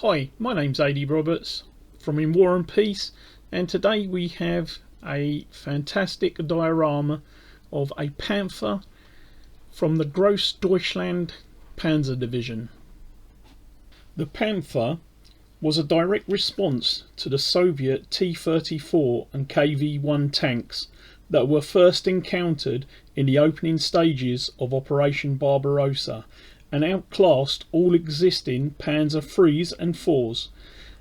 Hi, my name's AD Roberts from In War and Peace, and today we have a fantastic diorama of a Panther from the Großdeutschland Panzer Division. The Panther was a direct response to the Soviet T-34 and Kv-1 tanks that were first encountered in the opening stages of Operation Barbarossa, and outclassed all existing Panzer IIIs and IVs.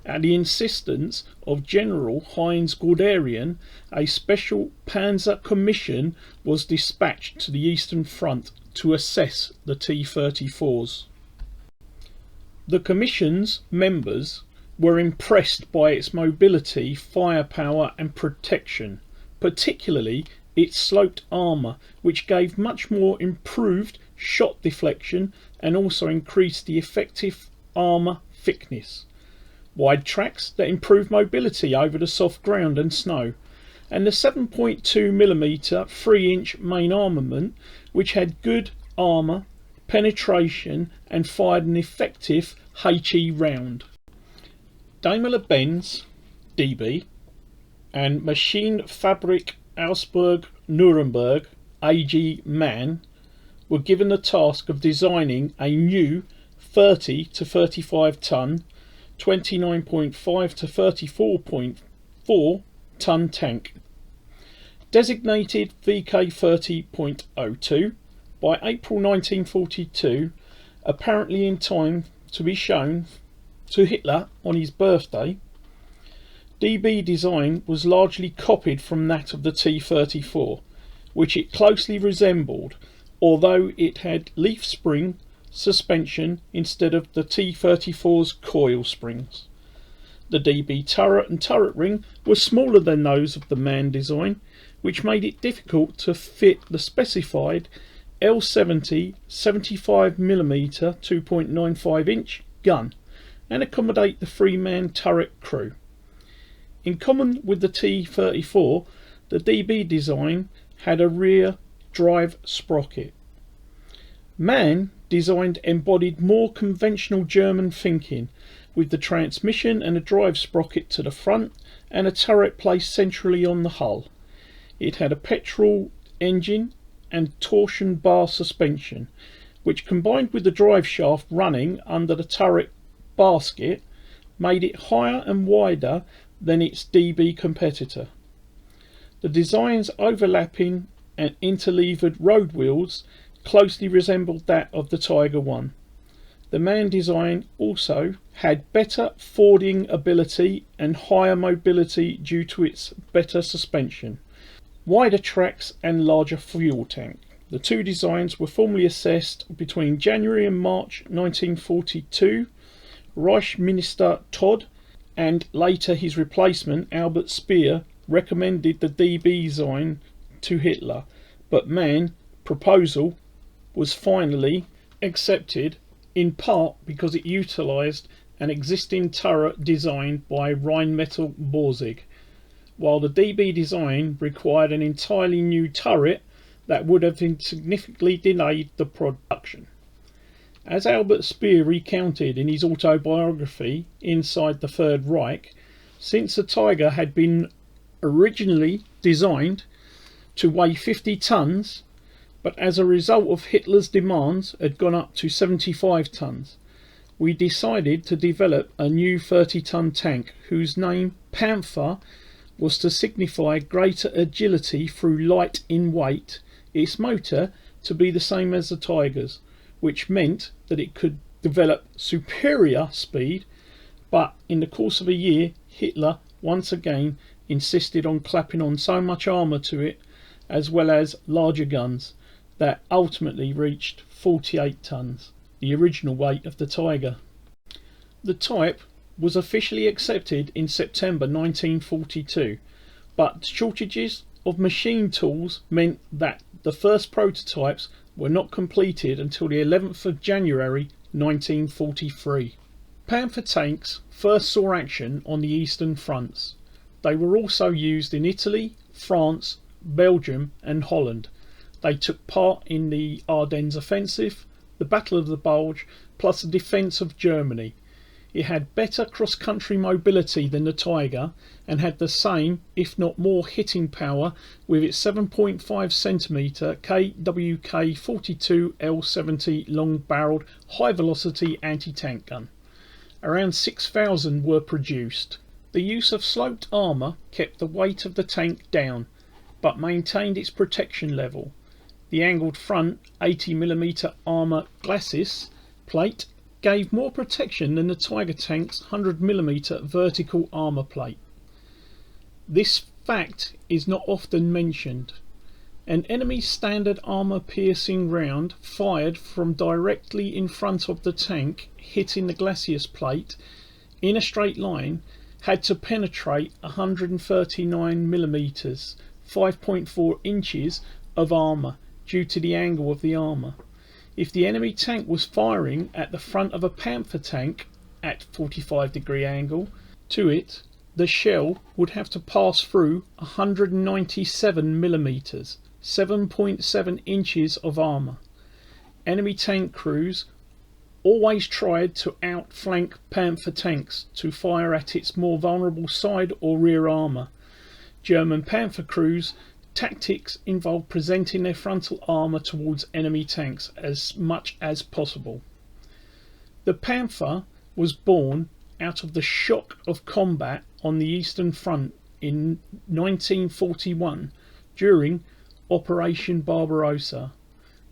At the insistence of General Heinz Guderian, a special Panzer Commission was dispatched to the Eastern Front to assess the T-34s. The Commission's members were impressed by its mobility, firepower and protection, particularly its sloped armour, which gave much more improved shot deflection and also increased the effective armour thickness, wide tracks that improved mobility over the soft ground and snow, and the 7.2mm 3-inch main armament, which had good armour penetration and fired an effective HE round. Daimler-Benz DB and Maschinenfabrik Augsburg-Nuremberg AG MAN were given the task of designing a new 30 to 35 ton, 29.5 to 34.4 ton tank, designated Pz.Kpfw by April 1942, apparently in time to be shown to Hitler on his birthday. DB design was largely copied from that of the T-34, which it closely resembled, although it had leaf spring suspension instead of the T-34's coil springs. The DB turret and turret ring were smaller than those of the MAN design, which made it difficult to fit the specified L70 75mm 2.95 inch gun and accommodate the 3-man turret crew. In common with the T-34, the DB design had a rear drive sprocket. MAN design embodied more conventional German thinking, with the transmission and a drive sprocket to the front and a turret placed centrally on the hull. It had a petrol engine and torsion bar suspension, which combined with the drive shaft running under the turret basket made it higher and wider than its DB competitor. The design's overlapping and interlevered road wheels closely resembled that of the Tiger I. The MAN design also had better fording ability and higher mobility due to its better suspension, wider tracks and larger fuel tank. The two designs were formally assessed between January and March 1942. Reich Minister Todd and later his replacement Albert Speer recommended the DB design to Hitler, but MAN proposal was finally accepted, in part because it utilised an existing turret designed by Rheinmetall Borsig, while the DB design required an entirely new turret that would have significantly delayed the production. As Albert Speer recounted in his autobiography Inside the Third Reich, since the Tiger had been originally designed to weigh 50 tons, but as a result of Hitler's demands had gone up to 75 tons, we decided to develop a new 30-ton tank whose name Panther was to signify greater agility through light in weight, its motor to be the same as the Tiger's, which meant that it could develop superior speed. But in the course of a year, Hitler once again insisted on clapping on so much armour to it, as well as larger guns, that ultimately reached 48 tons, the original weight of the Tiger. The type was officially accepted in September 1942, but shortages of machine tools meant that the first prototypes were not completed until the 11th of January 1943. Panther tanks first saw action on the Eastern fronts. They were also used in Italy, France, Belgium and Holland. They took part in the Ardennes offensive, the Battle of the Bulge, plus the defence of Germany. It had better cross-country mobility than the Tiger and had the same, if not more, hitting power with its 7.5cm Pz.Kpfw L70 long-barreled high-velocity anti-tank gun. Around 6,000 were produced. The use of sloped armour kept the weight of the tank down, but maintained its protection level. The angled front 80mm armour glacis plate gave more protection than the Tiger tank's 100mm vertical armour plate. This fact is not often mentioned. An enemy standard armour piercing round fired from directly in front of the tank, hitting the glacis plate in a straight line, had to penetrate 139mm, 5.4 inches of armour due to the angle of the armour. If the enemy tank was firing at the front of a Panther tank at 45° angle to it, the shell would have to pass through 197mm, 7.7 inches of armour. Enemy tank crews always tried to outflank Panther tanks to fire at its more vulnerable side or rear armour. German Panther crews' tactics involved presenting their frontal armour towards enemy tanks as much as possible. The Panther was born out of the shock of combat on the Eastern Front in 1941 during Operation Barbarossa.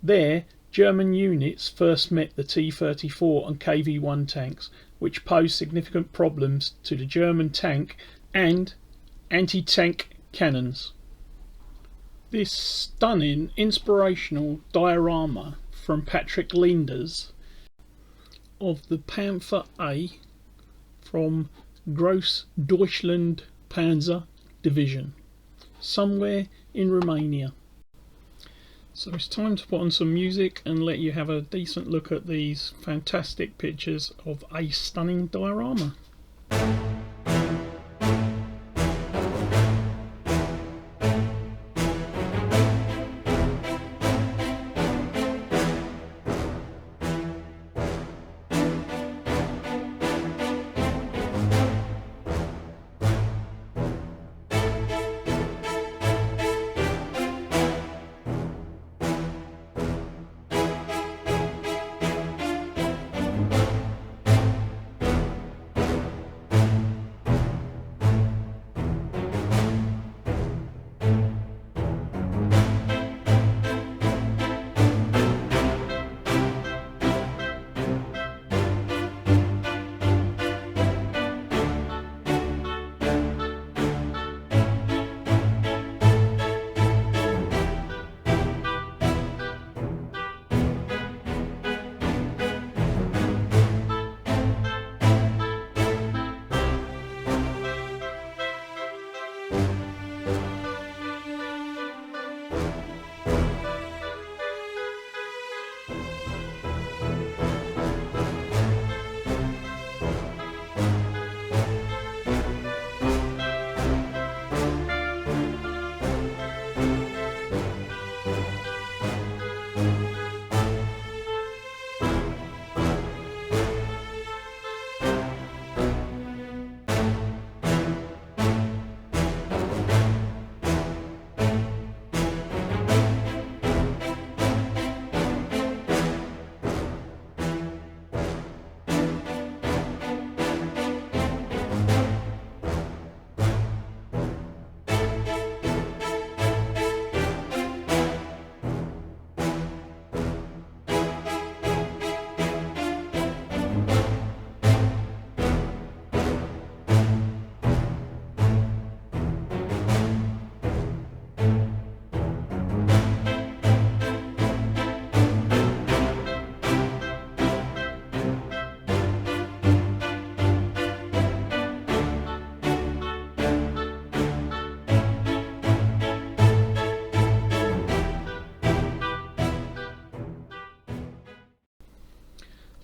There, German units first met the T-34 and KV-1 tanks, which posed significant problems to the German tank and anti-tank cannons. This stunning, inspirational diorama from Patrick Leenders of the Panther A from Großdeutschland Panzer Division, somewhere in Romania. So it's time to put on some music and let you have a decent look at these fantastic pictures of a stunning diorama.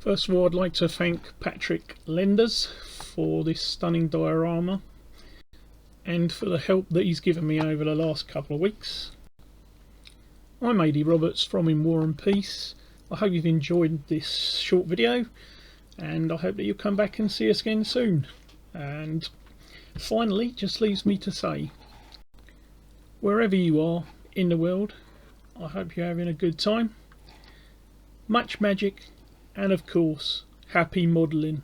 First of all, I'd like to thank Patrick Leenders for this stunning diorama and for the help that he's given me over the last couple of weeks. I'm AD Roberts from In War and Peace. I hope you've enjoyed this short video, and I hope that you'll come back and see us again soon. And finally, just leaves me to say, wherever you are in the world, I hope you're having a good time. Much magic, and of course, happy modelling.